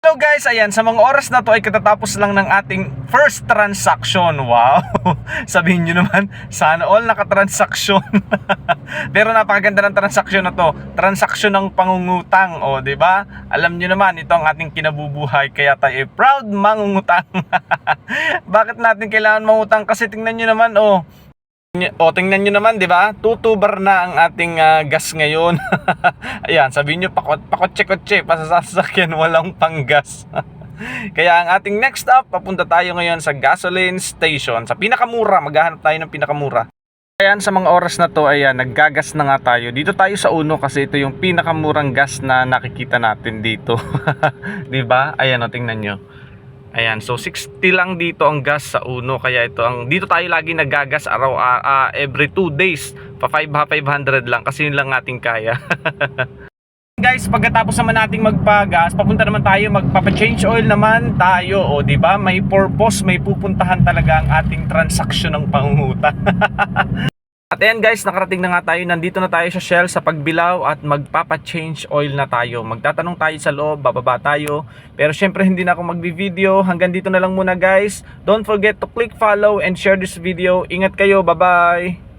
Hello guys, ayan, sa mga oras na to ay katatapos lang ng ating first transaction. Wow! Sabihin nyo naman, sana all nakatransaksyon. Pero napakaganda ng transaction na to. Transaction ng pangungutang, o, di ba? Alam nyo naman, ito ang ating kinabubuhay, kaya tayo ay proud mangungutang. Bakit natin kailangan mangutang? Kasi tingnan nyo naman, tingnan nyo naman, di ba? Tutubar na ang ating gas ngayon. Ayan, sabihin nyo, pakotse-kotse, pasasakyan, walang panggas. Kaya ang ating next stop, papunta tayo ngayon sa gasoline station. Sa pinakamura, maghahanap tayo ng pinakamura. Ayan, sa mga oras na to, ayan, naggagas na nga tayo. Dito tayo sa Uno kasi ito yung pinakamurang gas na nakikita natin dito. Di ba? Ayan, tingnan nyo. Ayan, so 60 lang dito ang gas sa Uno, kaya ito ang dito tayo lagi naggagas every 2 days. Pa 500 lang kasi yun lang nating kaya. Guys, pagkatapos naman nating magpagas, papunta naman tayo, magpapa-change oil naman tayo, o di ba? May purpose, may pupuntahan talaga ang ating transaction ng pangungutang. At ayan guys, nakarating na nga tayo. Nandito na tayo sa Shell sa Pagbilao at magpapa-change oil na tayo. Magtatanong tayo sa loob, bababa tayo. Pero syempre hindi na ako magbi-video. Hanggang dito na lang muna guys. Don't forget to click follow and share this video. Ingat kayo, bye-bye!